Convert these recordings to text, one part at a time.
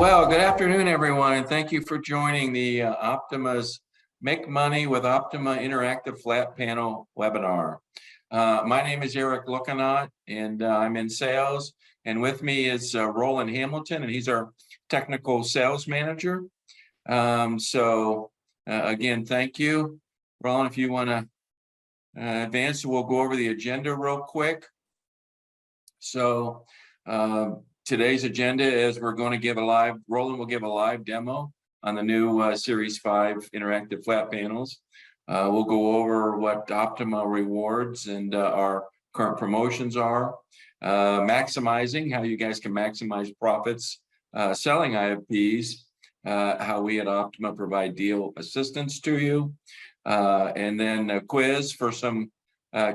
Well, good afternoon, everyone, and thank you for joining the Optoma's Make Money with Optoma Interactive Flat Panel webinar. My name is Eric Lucanot, and I'm in sales. And with me is Roland Hamilton, and he's our technical sales manager. Again, thank you. Roland, if you want to advance, we'll go over the agenda real quick. Today's agenda is Roland will give a live demo on the new Series 5 interactive flat panels. We'll go over what Optoma rewards and our current promotions are, maximizing how you guys can maximize profits, selling IFPs, how we at Optoma provide deal assistance to you, and then a quiz for some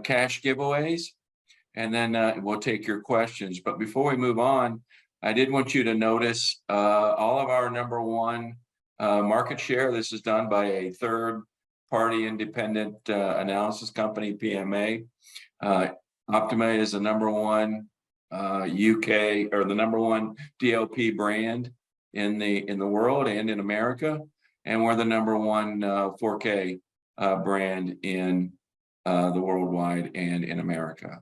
cash giveaways. And then we'll take your questions. But before we move on, I did want you to notice all of our #1 market share. This is done by a third-party independent analysis company, PMA. Optoma is the #1 UK, or the #1 DLP brand in the world and in America, and we're the #1 4K brand in the worldwide and in America.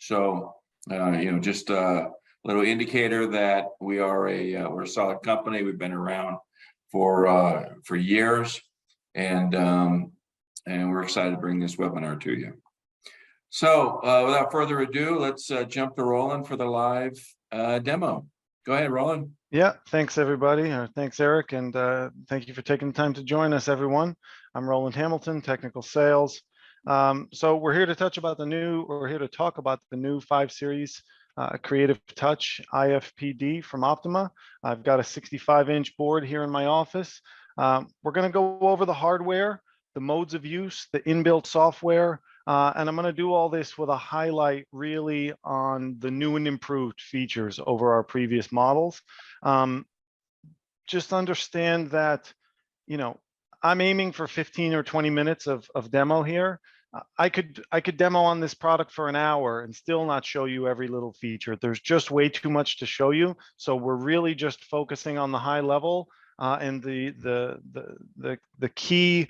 So, just a little indicator that we're a solid company. We've been around for years, and we're excited to bring this webinar to you. So, without further ado, let's jump to Roland for the live demo. Go ahead, Roland. Yeah, thanks everybody. Thanks, Eric, and thank you for taking the time to join us, everyone. I'm Roland Hamilton, technical sales. So we're here to talk about the new 5 Series Creative Touch IFPD from Optoma. I've got a 65-inch board here in my office. We're going to go over the hardware, the modes of use, the inbuilt software, and I'm going to do all this with a highlight really on the new and improved features over our previous models. Just understand that, I'm aiming for 15 or 20 minutes of demo here. I could demo on this product for an hour and still not show you every little feature. There's just way too much to show you. So we're really just focusing on the high level and the key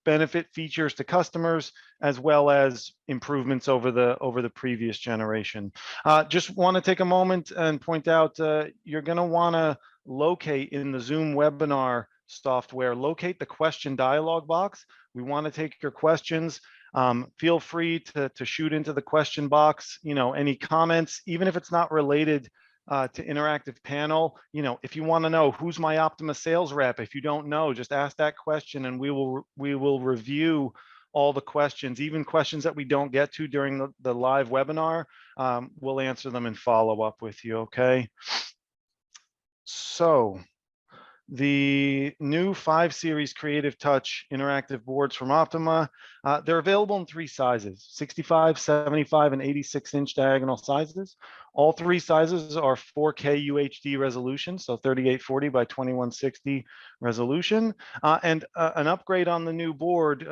benefit features to customers, as well as improvements over the previous generation. Just want to take a moment and point out you're going to want to locate in the Zoom webinar software, locate the question dialog box. We want to take your questions. Feel free to shoot into the question box, any comments, even if it's not related to interactive panel. If you want to know who's my Optoma sales rep, if you don't know, just ask that question and we will review all the questions, even questions that we don't get to during the live webinar. We'll answer them and follow up with you, okay? So the new 5 Series Creative Touch interactive boards from Optoma, they're available in 3 sizes, 65, 75, and 86-inch diagonal sizes. All 3 sizes are 4K UHD resolution, so 3840 by 2160 resolution. And an upgrade on the new board,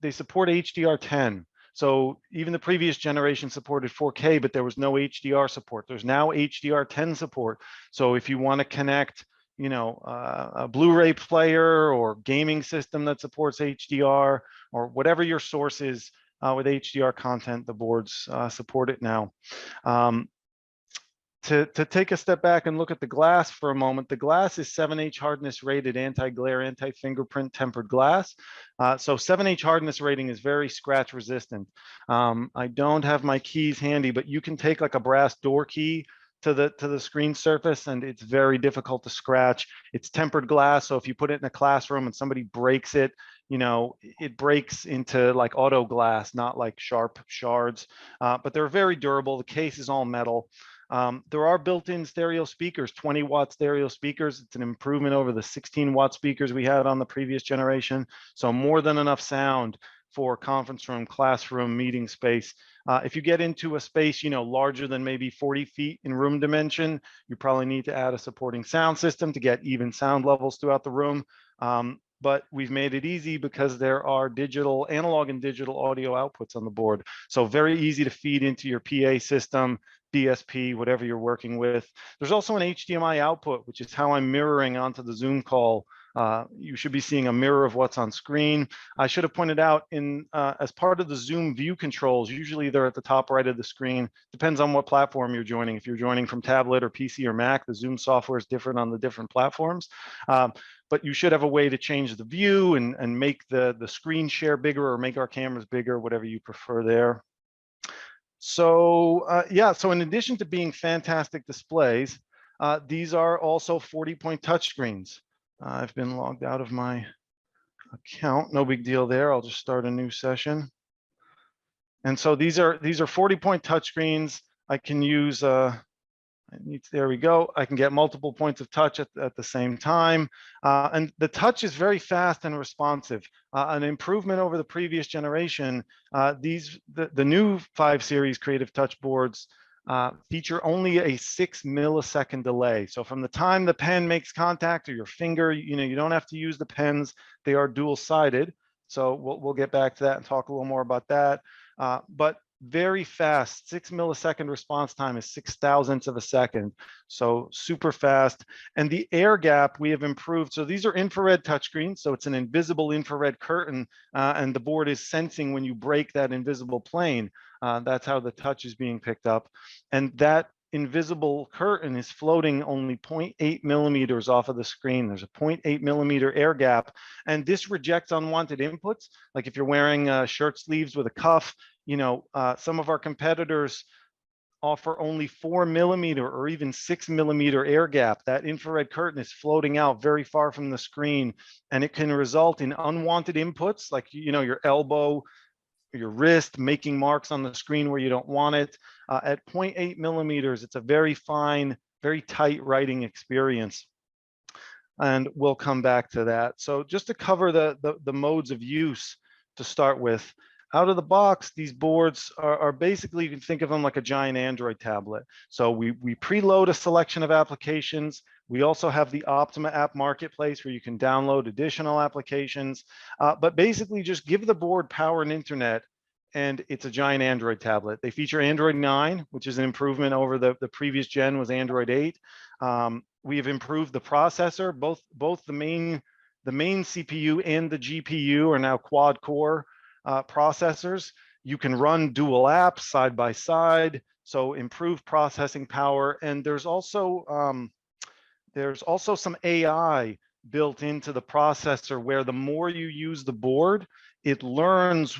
they support HDR10. So even the previous generation supported 4K, but there was no HDR support. There's now HDR10 support. So if you want to connect a Blu-ray player or gaming system that supports HDR, or whatever your source is with HDR content, the boards support it now. To take a step back and look at the glass for a moment, the glass is 7H hardness rated anti-glare, anti-fingerprint tempered glass. So 7H hardness rating is very scratch resistant. I don't have my keys handy, but you can take like a brass door key to the screen surface and it's very difficult to scratch. It's tempered glass, so if you put it in a classroom and somebody breaks it, it breaks into like auto glass, not like sharp shards, but they're very durable. The case is all metal. There are built-in stereo speakers, 20-watt stereo speakers. It's an improvement over the 16-watt speakers we had on the previous generation, so more than enough sound for conference room, classroom, meeting space. If you get into a space, larger than maybe 40 feet in room dimension, you probably need to add a supporting sound system to get even sound levels throughout the room. But we've made it easy because there are analog and digital audio outputs on the board. So very easy to feed into your PA system, DSP, whatever you're working with. There's also an HDMI output, which is how I'm mirroring onto the Zoom call. You should be seeing a mirror of what's on screen. I should have pointed out as part of the Zoom view controls, usually they're at the top right of the screen. Depends on what platform you're joining. If you're joining from tablet or PC or Mac, the Zoom software is different on the different platforms. But you should have a way to change the view and make the screen share bigger or make our cameras bigger, whatever you prefer there. So yeah, so in addition to being fantastic displays, these are also 40-point touchscreens. I've been logged out of my account. No big deal there. I'll just start a new session. And so these are 40-point touchscreens. I can use there we go. I can get multiple points of touch at the same time. And the touch is very fast and responsive. An improvement over the previous generation. The new 5 series Creative Touch boards feature only a 6 millisecond delay. So from the time the pen makes contact or your finger, you don't have to use the pens. They are dual-sided. So we'll get back to that and talk a little more about that. But very fast, 6 millisecond response time is 0.006 of a second. So super fast. And the air gap we have improved. So these are infrared touchscreens. So it's an invisible infrared curtain, and the board is sensing when you break that invisible plane. That's how the touch is being picked up. And that invisible curtain is floating only 0.8 millimeters off of the screen. There's a 0.8 millimeter air gap, and this rejects unwanted inputs. Like if you're wearing shirt sleeves with a cuff, some of our competitors offer only 4 millimeter or even 6 millimeter air gap. That infrared curtain is floating out very far from the screen, and it can result in unwanted inputs like your elbow, your wrist, making marks on the screen where you don't want it. At 0.8 millimeters, it's a very fine, very tight writing experience. And we'll come back to that. So just to cover the modes of use to start with, out of the box, these boards are basically, you can think of them like a giant Android tablet. So we preload a selection of applications. We also have the Optoma app marketplace where you can download additional applications, but basically just give the board power and internet, and it's a giant Android tablet. They feature Android 9, which is an improvement over the previous gen was Android 8. We have improved the processor. Both the main CPU and the GPU are now quad core processors. You can run dual apps side by side, so improved processing power. And there's also some AI built into the processor where the more you use the board, it learns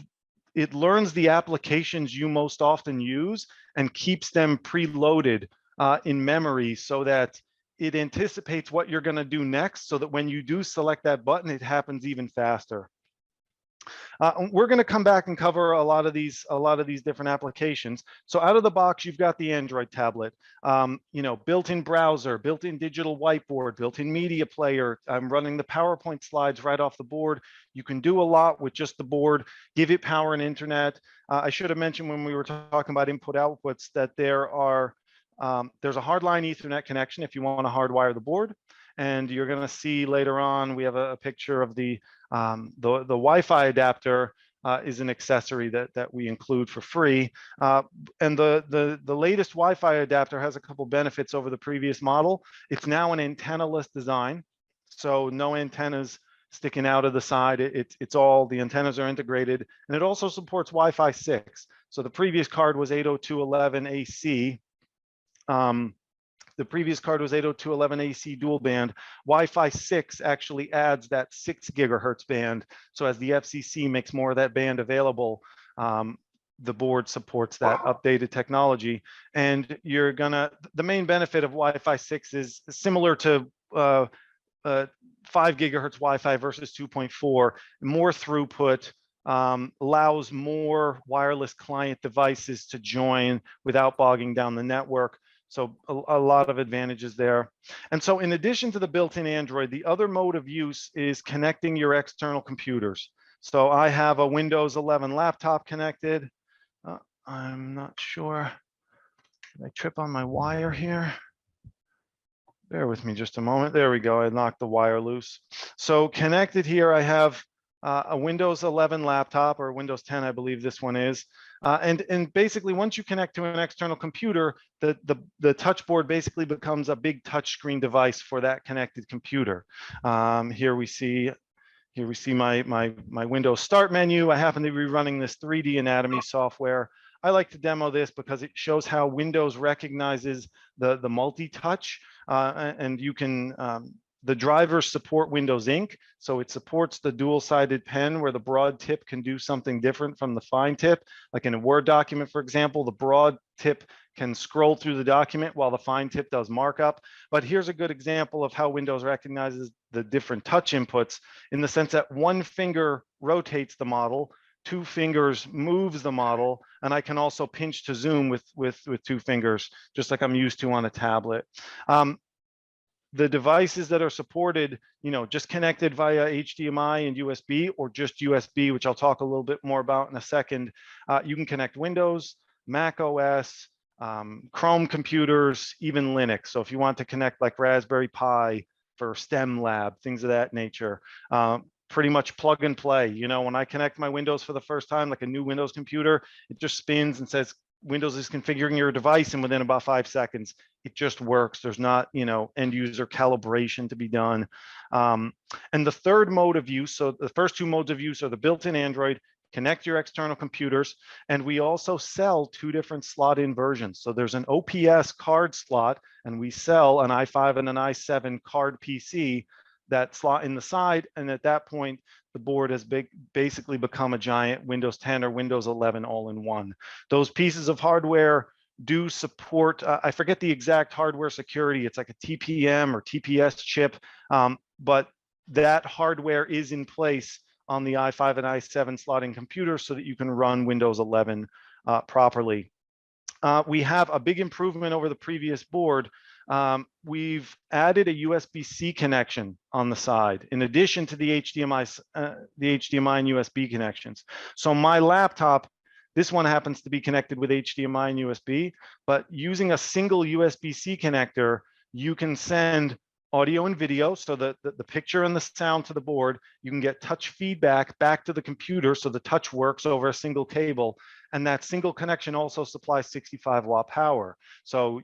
the applications you most often use and keeps them preloaded in memory so that it anticipates what you're going to do next, so that when you do select that button, it happens even faster. We're going to come back and cover a lot of these different applications. So out of the box, you've got the Android tablet, built-in browser, built-in digital whiteboard, built-in media player. I'm running the PowerPoint slides right off the board. You can do a lot with just the board. Give it power and internet. I should have mentioned when we were talking about input outputs that there's a hardline Ethernet connection if you want to hardwire the board. And you're going to see later on, we have a picture of the Wi-Fi adapter is an accessory that we include for free. And the latest Wi-Fi adapter has a couple benefits over the previous model. It's now an antenna-less design, so no antennas sticking out of the side. It's all, the antennas are integrated, and it also supports Wi-Fi 6. So the previous card was 802.11ac. The previous card was 802.11ac dual band. Wi-Fi 6 actually adds that 6 gigahertz band. So as the FCC makes more of that band available, the board supports that updated technology. And the main benefit of Wi-Fi 6 is similar to 5 gigahertz Wi-Fi versus 2.4, more throughput, allows more wireless client devices to join without bogging down the network. So a lot of advantages there. And so in addition to the built-in Android, the other mode of use is connecting your external computers. So I have a Windows 11 laptop connected. I'm not sure. Did I trip on my wire here? Bear with me just a moment. There we go. I knocked the wire loose. So connected here, I have a Windows 11 laptop or Windows 10, I believe this one is. And basically, once you connect to an external computer, the touch board basically becomes a big touchscreen device for that connected computer. Here we see my Windows Start menu. I happen to be running this 3D anatomy software. I like to demo this because it shows how Windows recognizes the multi-touch, and you can the drivers support Windows Ink, so it supports the dual-sided pen where the broad tip can do something different from the fine tip. Like in a Word document, for example, the broad tip can scroll through the document while the fine tip does markup. But here's a good example of how Windows recognizes the different touch inputs in the sense that one finger rotates the model, two fingers moves the model, and I can also pinch to zoom with two fingers, just like I'm used to on a tablet. The devices that are supported, just connected via HDMI and USB, or just USB, which I'll talk a little bit more about in a second. You can connect Windows, Mac OS, Chrome computers, even Linux. So if you want to connect like Raspberry Pi for STEM lab, things of that nature, pretty much plug and play. When I connect my Windows for the first time, like a new Windows computer, it just spins and says, Windows is configuring your device, and within about 5 seconds, it just works. There's not, end user calibration to be done. And the third mode of use, so the first two modes of use are the built-in Android, connect your external computers, and we also sell 2 different slot-in versions. So there's an OPS card slot, and we sell an i5 and an i7 card PC that slot in the side, and at that point, the board has basically become a giant Windows 10 or Windows 11 all-in-one. Those pieces of hardware do support, I forget the exact hardware security, it's like a TPM or TPS chip, but that hardware is in place on the i5 and i7 slotting computers so that you can run Windows 11 properly. We have a big improvement over the previous board. We've added a USB-C connection on the side, in addition to the HDMI and USB connections. So my laptop, this one happens to be connected with HDMI and USB, but using a single USB-C connector, you can send audio and video, so the picture and the sound to the board. You can get touch feedback back to the computer, so the touch works over a single cable. And that single connection also supplies 65-watt power. So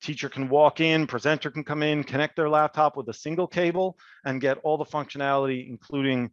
teacher can walk in, presenter can come in, connect their laptop with a single cable and get all the functionality, including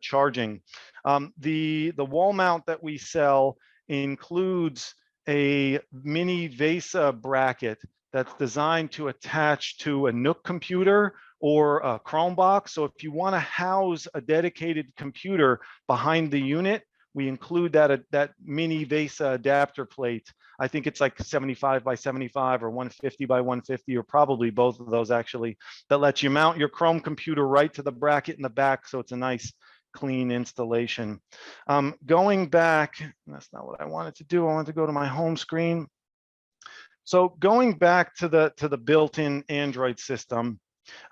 charging. The wall mount that we sell includes a mini VESA bracket that's designed to attach to a Nook computer or a Chromebox. So if you want to house a dedicated computer behind the unit, we include that mini VESA adapter plate. I think it's like 75 by 75 or 150 by 150, or probably both of those actually, that lets you mount your Chrome computer right to the bracket in the back. So it's a nice clean installation. Going back, that's not what I wanted to do. I wanted to go to my home screen. So going back to the built-in Android system,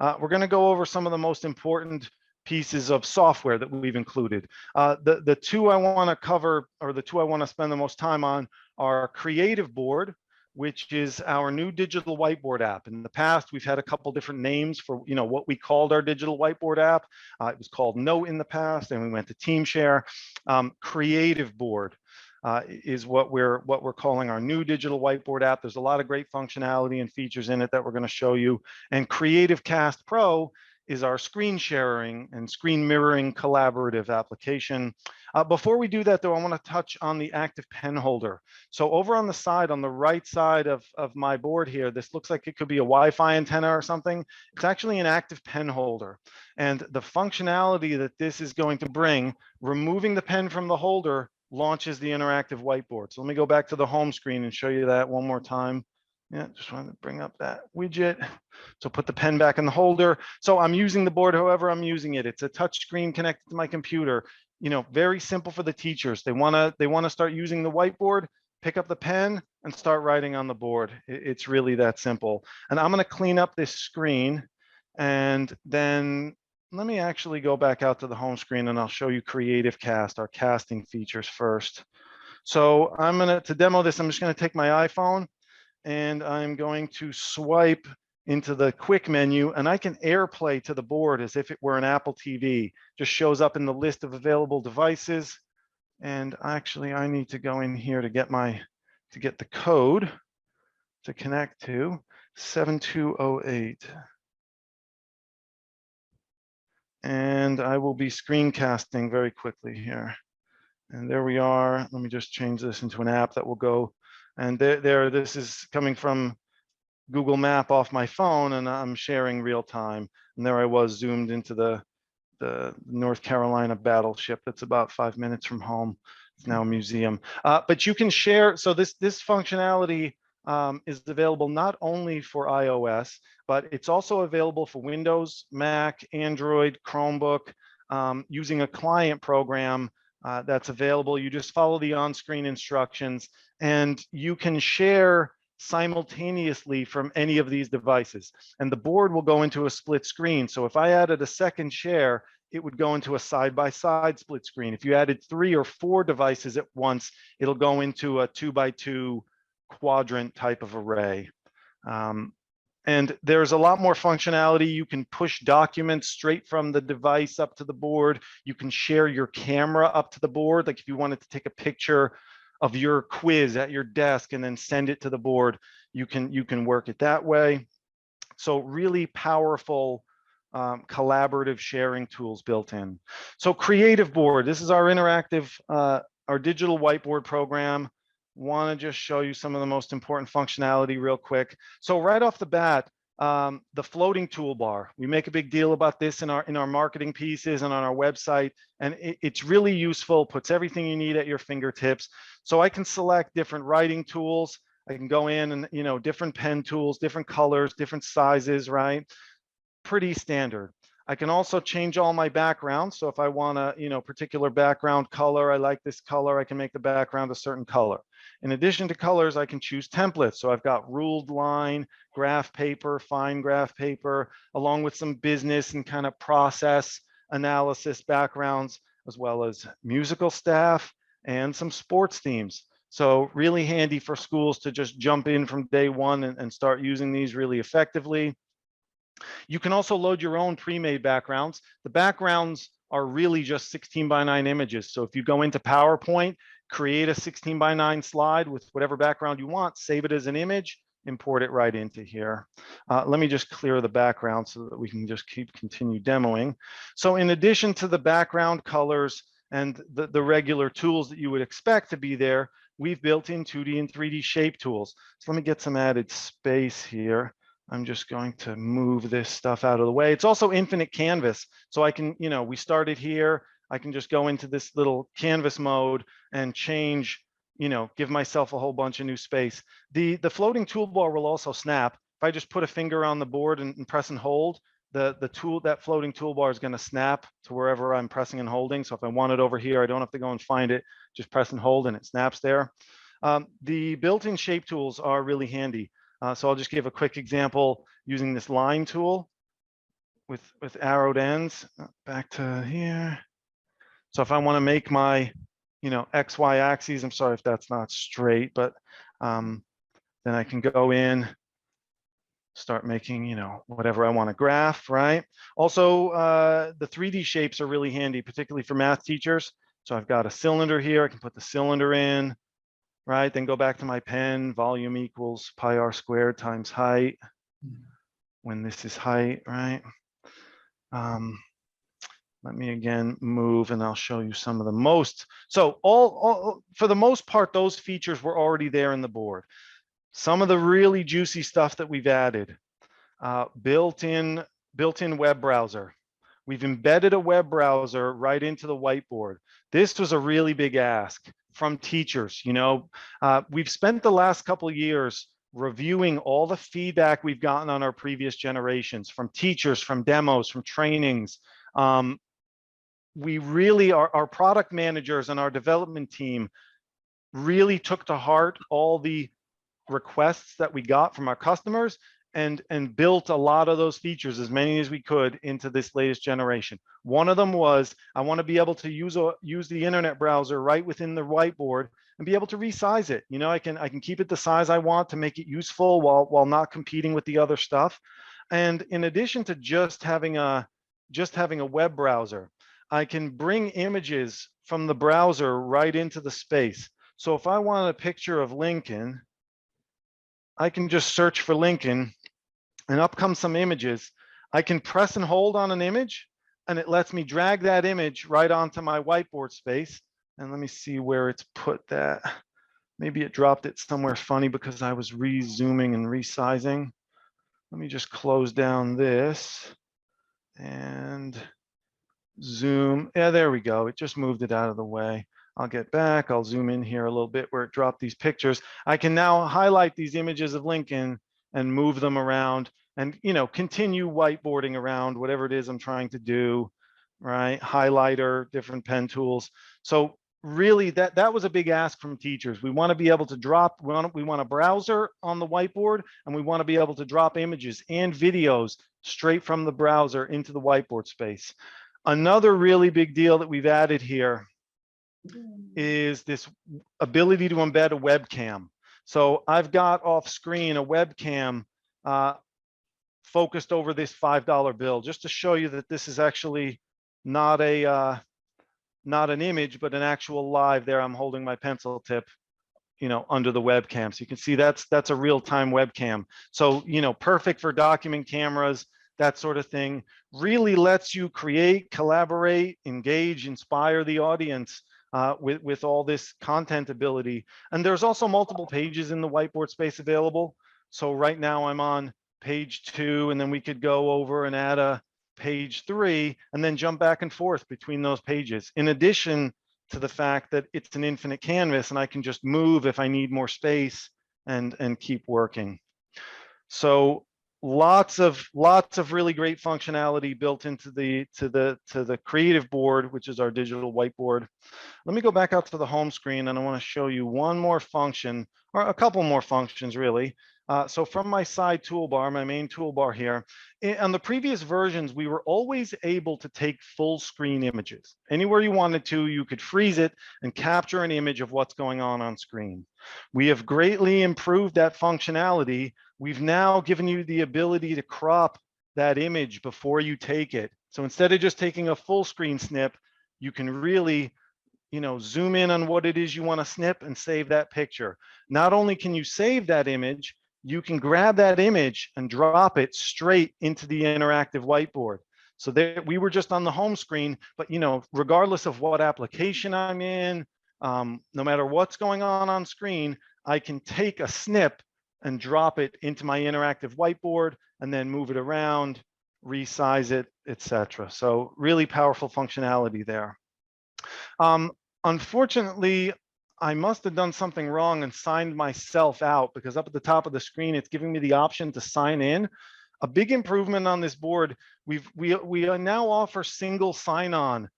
we're going to go over some of the most important pieces of software that we've included. The two I want to cover, or the two I want to spend the most time on, are Creative Board, which is our new digital whiteboard app. In the past, we've had a couple different names for what we called our digital whiteboard app. It was called Note in the past, and we went to TeamShare. Creative Board is what we're calling our new digital whiteboard app. There's a lot of great functionality and features in it that we're going to show you. And Creative Cast Pro is our screen sharing and screen mirroring collaborative application. Before we do that, though, I want to touch on the active pen holder. So over on the side, on the right side of my board here, this looks like it could be a Wi-Fi antenna or something. It's actually an active pen holder. And the functionality that this is going to bring, removing the pen from the holder, launches the interactive whiteboard. So let me go back to the home screen and show you that one more time. Yeah, just wanted to bring up that widget. So put the pen back in the holder. So I'm using the board however I'm using it. It's a touch screen connected to my computer. Very simple for the teachers. They want to start using the whiteboard, pick up the pen and start writing on the board. It's really that simple. And I'm going to clean up this screen, and then let me actually go back out to the home screen and I'll show you Creative Cast, our casting features first. So to demo this, I'm just going to take my iPhone and I'm going to swipe into the quick menu, and I can AirPlay to the board as if it were an Apple TV. Just shows up in the list of available devices. And actually, I need to go in here to get the code to connect to 7208. And I will be screencasting very quickly here. And there we are. Let me just change this into an app that will go. And this is coming from Google Map off my phone, and I'm sharing real time. And there I was zoomed into the North Carolina battleship that's about 5 minutes from home. It's now a museum. But you can share, so this functionality is available not only for iOS, but it's also available for Windows, Mac, Android, Chromebook, using a client program that's available. You just follow the on-screen instructions, and you can share simultaneously from any of these devices. And the board will go into a split screen. So if I added a second share, it would go into a side-by-side split screen. If you added 3 or 4 devices at once, it'll go into a 2x2 quadrant type of array. And there's a lot more functionality. You can push documents straight from the device up to the board. You can share your camera up to the board. Like if you wanted to take a picture of your quiz at your desk and then send it to the board, you can work it that way. So really powerful collaborative sharing tools built in. So Creative Board, this is our interactive, our digital whiteboard program. Want to just show you some of the most important functionality real quick. So right off the bat, the floating toolbar. We make a big deal about this in our marketing pieces and on our website, and it's really useful, puts everything you need at your fingertips. So I can select different writing tools. I can go in and, you know, different pen tools, different colors, different sizes, right? Pretty standard. I can also change all my backgrounds. So if I want a, you know, particular background color, I like this color, I can make the background a certain color. In addition to colors, I can choose templates. So I've got ruled line, graph paper, fine graph paper, along with some business and kind of process analysis backgrounds, as well as musical staff and some sports themes. So really handy for schools to just jump in from day one and start using these really effectively. You can also load your own pre-made backgrounds. The backgrounds are really just 16:9 images. So if you go into PowerPoint, create a 16:9 slide with whatever background you want, save it as an image, import it right into here. Let me just clear the background so that we can just continue demoing. So in addition to the background colors and the regular tools that you would expect to be there, we've built in 2D and 3D shape tools. So let me get some added space here. I'm just going to move this stuff out of the way. It's also infinite canvas. So I can, you know, we started here. I can just go into this little canvas mode and change, you know, give myself a whole bunch of new space. The floating toolbar will also snap. If I just put a finger on the board and press and hold, that floating toolbar is going to snap to wherever I'm pressing and holding. So if I want it over here, I don't have to go and find it. Just press and hold and it snaps there. The built-in shape tools are really handy. So I'll just give a quick example using this line tool with arrowed ends. Back to here. So if I want to make my, you know, X, Y axes, I'm sorry if that's not straight, but then I can go in, start making, you know, whatever I want to graph, right? Also, the 3D shapes are really handy, particularly for math teachers. So I've got a cylinder here. I can put the cylinder in. Right, then go back to my pen, volume equals pi r squared times height, when this is height, right? Let me again move and I'll show you some of the most. So for the most part, those features were already there in the board. Some of the really juicy stuff that we've added, built-in web browser. We've embedded a web browser right into the whiteboard. This was a really big ask from teachers. You know, we've spent the last couple of years reviewing all the feedback we've gotten on our previous generations from teachers, from demos, from trainings. We really our product managers and our development team really took to heart all the requests that we got from our customers and built a lot of those features, as many as we could, into this latest generation. One of them was, I want to be able to use the internet browser right within the whiteboard and be able to resize it. You know, I can keep it the size I want to make it useful while not competing with the other stuff. And in addition to just having a web browser, I can bring images from the browser right into the space. So if I want a picture of Lincoln, I can just search for Lincoln and up come some images. I can press and hold on an image and it lets me drag that image right onto my whiteboard space. And let me see where it's put that. Maybe it dropped it somewhere funny because I was re-zooming and resizing. Let me just close down this and zoom. Yeah, there we go. It just moved it out of the way. I'll get back. I'll zoom in here a little bit where it dropped these pictures. I can now highlight these images of Lincoln and move them around and, you know, continue whiteboarding around whatever it is I'm trying to do, right? Highlighter, different pen tools. So really that was a big ask from teachers. We want to be able to drop, we want a browser on the whiteboard, and we want to be able to drop images and videos straight from the browser into the whiteboard space. Another really big deal that we've added here is this ability to embed a webcam. So I've got off screen a webcam focused over this $5 bill, just to show you that this is actually not an image, but an actual live. There I'm holding my pencil tip, you know, under the webcam. So you can see that's a real-time webcam. So, you know, perfect for document cameras, that sort of thing. Really lets you create, collaborate, engage, inspire the audience with all this content ability. And there's also multiple pages in the whiteboard space available. So right now I'm on page 2, and then we could go over and add a page 3 and then jump back and forth between those pages. In addition to the fact that it's an infinite canvas and I can just move if I need more space and keep working. So lots of really great functionality built into the creative board, which is our digital whiteboard. Let me go back out to the home screen, and I want to show you one more function, or a couple more functions really. So from my side toolbar, my main toolbar here, on the previous versions, we were always able to take full screen images. Anywhere you wanted to, you could freeze it and capture an image of what's going on screen. We have greatly improved that functionality. We've now given you the ability to crop that image before you take it. So instead of just taking a full screen snip, you can really, you know, zoom in on what it is you want to snip and save that picture. Not only can you save that image, you can grab that image and drop it straight into the interactive whiteboard. So there, we were just on the home screen, but, you know, regardless of what application I'm in, no matter what's going on screen, I can take a snip and drop it into my interactive whiteboard and then move it around, resize it, etc. So really powerful functionality there. Unfortunately, I must have done something wrong and signed myself out, because up at the top of the screen, it's giving me the option to sign in. A big improvement on this board, we now offer single sign-on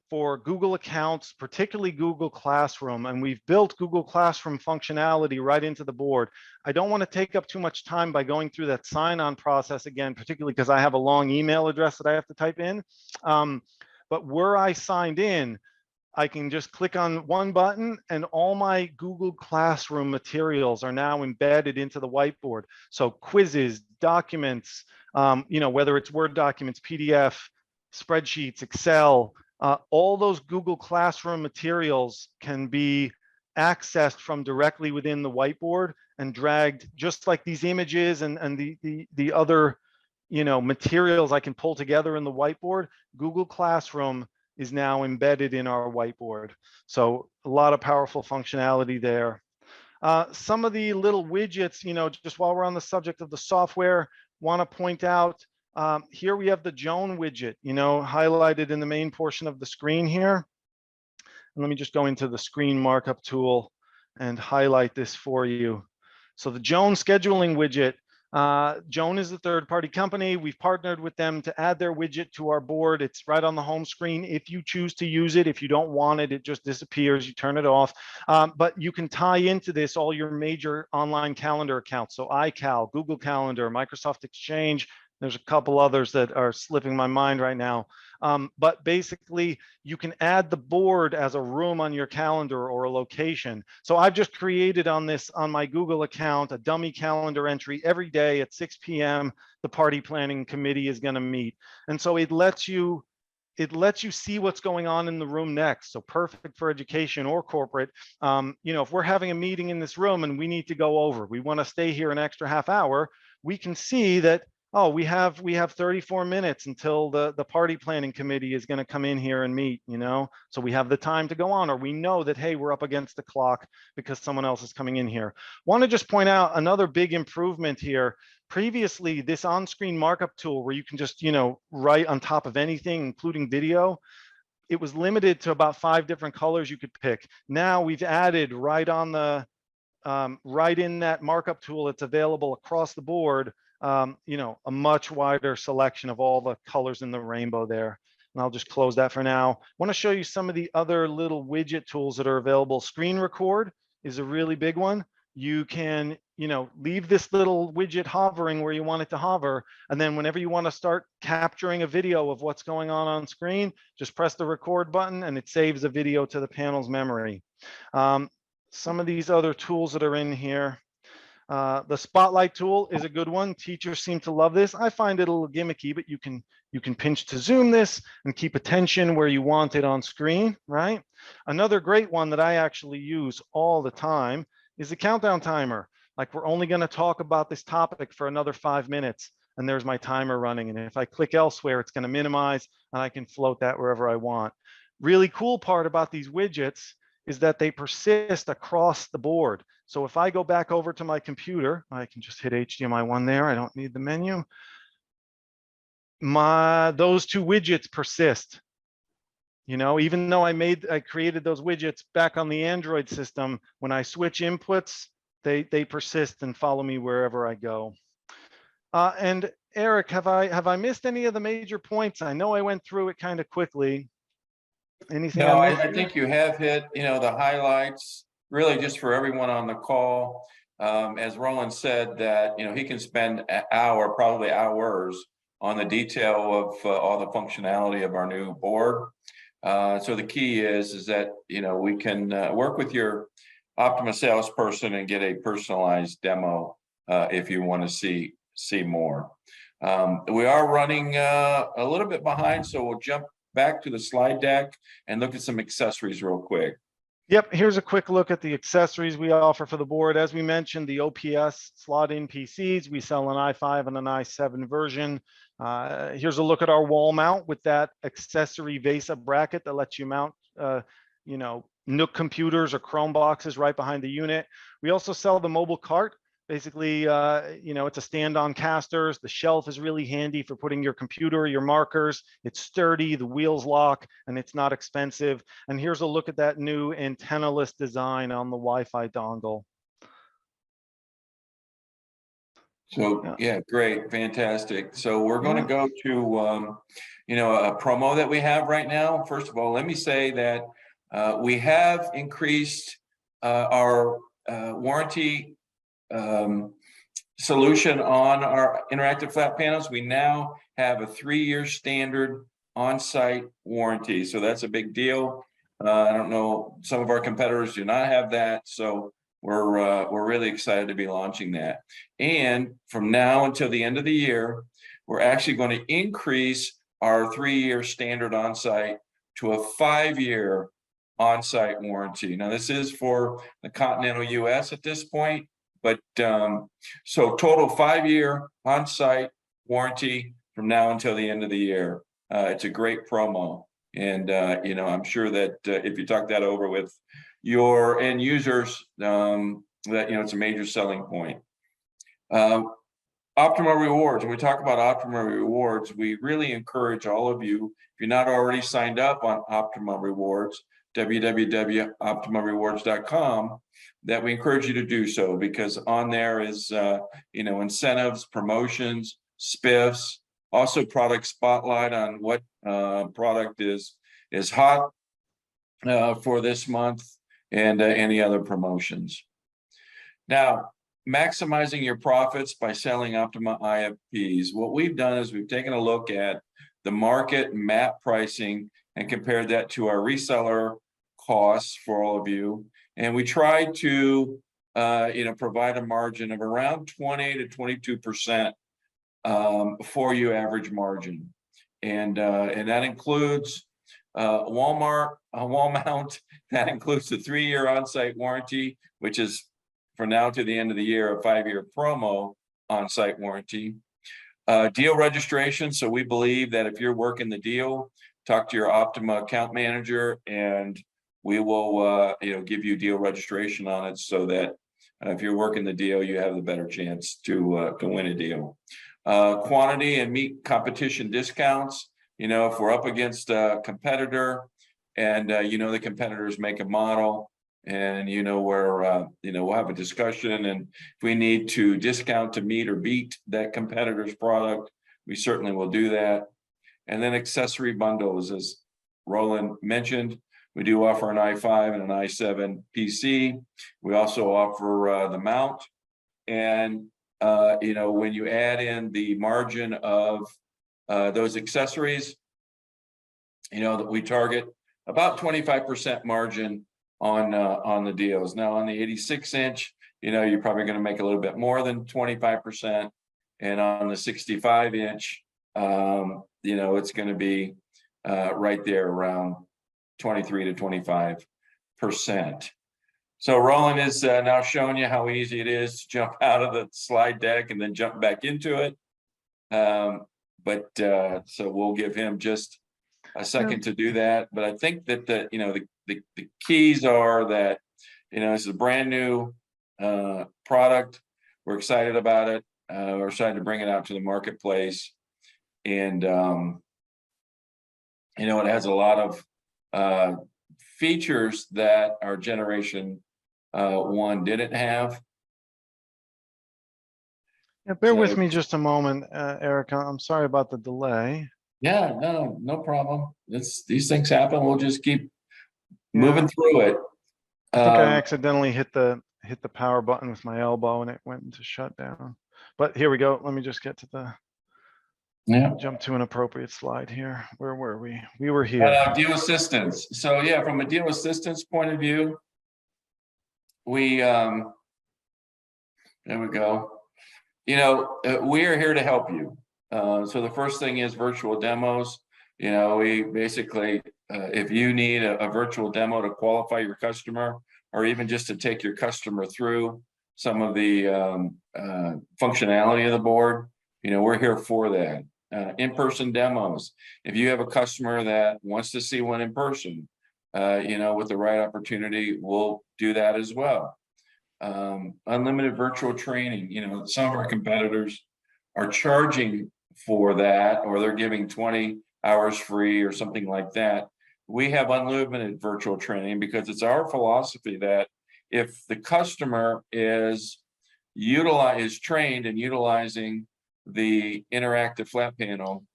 for Google accounts, particularly Google Classroom, and we've built Google Classroom functionality right into the board. I don't want to take up too much time by going through that sign-on process again, particularly because I have a long email address that I have to type in. But where I signed in, I can just click on one button and all my Google Classroom materials are now embedded into the whiteboard. So quizzes, documents, you know, whether it's Word documents, PDF, spreadsheets, Excel, all those Google Classroom materials can be accessed from directly within the whiteboard and dragged, just like these images and the other, you know, materials I can pull together in the whiteboard. Google Classroom is now embedded in our whiteboard. So a lot of powerful functionality there. Some of the little widgets, you know, just while we're on the subject of the software, want to point out, here we have the Joan widget, you know, highlighted in the main portion of the screen here. And let me just go into the screen markup tool and highlight this for you. So the Joan scheduling widget, Joan is a third-party company. We've partnered with them to add their widget to our board. It's right on the home screen. If you choose to use it, if you don't want it, it just disappears. You turn it off. But you can tie into this all your major online calendar accounts. So iCal, Google Calendar, Microsoft Exchange. There's a couple others that are slipping my mind right now. But basically you can add the board as a room on your calendar or a location. So I've just created on my Google account a dummy calendar entry. Every day at 6 p.m. the party planning committee is going to meet, and so it lets you see what's going on in the room next. So perfect for education or corporate. If we're having a meeting in this room and we need to go over, we want to stay here an extra half hour, we can see that, oh, we have 34 minutes until the party planning committee is going to come in here and meet, so we have the time to go on, or we know that, hey, we're up against the clock because someone else is coming in here. Want to just point out another big improvement here. Previously, this on-screen markup tool where you can just, write on top of anything, including video, it was limited to about 5 different colors you could pick. Now we've added right in that markup tool, it's available across the board, a much wider selection of all the colors in the rainbow there. And I'll just close that for now. I want to show you some of the other little widget tools that are available. Screen record is a really big one. You can, leave this little widget hovering where you want it to hover. And then whenever you want to start capturing a video of what's going on screen, just press the record button and it saves the video to the panel's memory. Some of these other tools that are in here. The spotlight tool is a good one. Teachers seem to love this. I find it a little gimmicky, but you can pinch to zoom this and keep attention where you want it on screen, right? Another great one that I actually use all the time is the countdown timer. Like, we're only going to talk about this topic for another 5 minutes, and there's my timer running. And if I click elsewhere, it's going to minimize and I can float that wherever I want. Really cool part about these widgets is that they persist across the board. So if I go back over to my computer, I can just hit HDMI 1 there. I don't need the menu. Those 2 widgets persist. Even though I created those widgets back on the Android system, when I switch inputs, they persist and follow me wherever I go. And Eric, have I missed any of the major points? I know I went through it kind of quickly. Anything? No, I think you have hit, the highlights, really just for everyone on the call. As Roland said, that, he can spend an hour, probably hours, on the detail of all the functionality of our new board. So the key is that, we can work with your Optoma salesperson and get a personalized demo if you want to see more. We are running a little bit behind, so we'll jump back to the slide deck and look at some accessories real quick. Yep, here's a quick look at the accessories we offer for the board. As we mentioned, the OPS slot-in PCs, we sell an i5 and an i7 version. Here's a look at our wall mount with that accessory VESA bracket that lets you mount, Nook computers or Chrome boxes right behind the unit. We also sell the mobile cart. Basically, it's a stand-on casters. The shelf is really handy for putting your computer, your markers. It's sturdy, the wheels lock, and it's not expensive. And here's a look at that new antenna-less design on the Wi-Fi dongle. So yeah, great, fantastic. So we're going to go to a promo that we have right now. First of all, let me say that we have increased our warranty solution on our interactive flat panels. We now have a 3-year standard on-site warranty, so that's a big deal. I don't know, some of our competitors do not have that, so we're really excited to be launching that. And from now until the end of the year, we're actually going to increase our 3-year standard on-site to a 5-year on-site warranty. Now, this is for the continental US at this point, but so total 5-year on-site warranty from now until the end of the year. It's a great promo, and I'm sure that if you talk that over with your end users, that it's a major selling point. Optoma Rewards. When we talk about Optoma Rewards, we really encourage all of you, if you're not already signed up on Optoma Rewards, www.optomarewards.com, that we encourage you to do so, because on there is incentives, promotions, spiffs, also product spotlight on what product is hot for this month, and any other promotions. Now, maximizing your profits by selling Optoma IFPs. What we've done is we've taken a look at the market map pricing and compared that to our reseller costs for all of you. And we tried to, provide a margin of around 20 to 22% for you average margin. And that includes Walmart, wall mount, that includes the 3-year on-site warranty, which is for now to the end of the year, a 5-year promo on-site warranty. Deal registration. So we believe that if you're working the deal, talk to your Optoma account manager, and we will, give you deal registration on it, so that if you're working the deal, you have the better chance to win a deal. Quantity and meet competition discounts. If we're up against a competitor, and the competitors make a model, and where we'll have a discussion, and if we need to discount to meet or beat that competitor's product, we certainly will do that. And then accessory bundles, as Roland mentioned, we do offer an i5 and an i7 PC. We also offer the mount, and when you add in the margin of those accessories, that we target about 25% margin on the deals. Now on the 86-inch, you're probably going to make a little bit more than 25%, and on the 65-inch, it's going to be right there around 23 to 25%. So Roland is now showing you how easy it is to jump out of the slide deck and then jump back into it. So we'll give him just a second to do that. But I think that the keys are that, this is a brand new product. We're excited about it. We're excited to bring it out to the marketplace. And, it has a lot of features that our generation 1 didn't have. Yeah, bear with me just a moment, Eric. I'm sorry about the delay. Yeah, no problem. These things happen. We'll just keep moving through it. I think I accidentally hit the power button with my elbow, and it went into shutdown. But here we go. Let me just get to the jump to an appropriate slide here. Where were we? We were here. Deal assistance. So yeah, from a deal assistance point of view, we there we go. We are here to help you. So the first thing is virtual demos. We basically, if you need a virtual demo to qualify your customer, or even just to take your customer through some of the functionality of the board, we're here for that. In-person demos. If you have a customer that wants to see one in person, with the right opportunity, we'll do that as well. Unlimited virtual training. Some of our competitors are charging for that, or they're giving 20 hours free or something like that. We have unlimited virtual training because it's our philosophy that if the customer is trained and utilizing the interactive flat panel,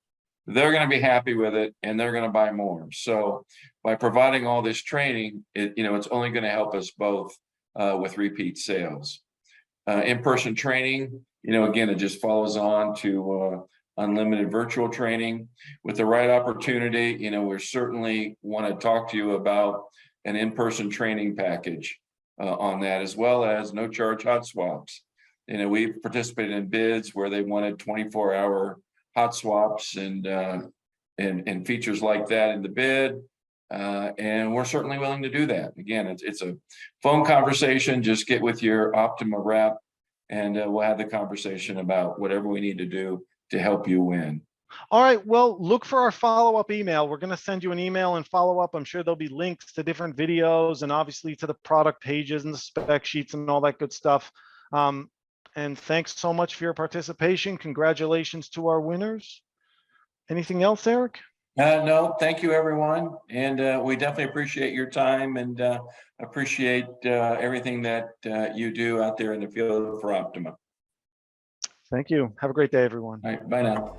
they're going to be happy with it, and they're going to buy more. So by providing all this training, it's only going to help us both with repeat sales. In-person training, again, it just follows on to unlimited virtual training. With the right opportunity, we certainly want to talk to you about an in-person training package on that, as well as no charge hot swaps. We've participated in bids where they wanted 24-hour hot swaps and features like that in the bid. And we're certainly willing to do that. Again, it's a phone conversation. Just get with your Optoma rep, and we'll have the conversation about whatever we need to do to help you win. All right, well, look for our follow-up email. We're going to send you an email and follow up. I'm sure there'll be links to different videos, and obviously to the product pages and the spec sheets and all that good stuff. And thanks so much for your participation. Congratulations to our winners. Anything else, Eric? No, thank you, everyone. And we definitely appreciate your time, and appreciate everything that you do out there in the field for Optoma. Thank you. Have a great day, everyone. All right, bye now.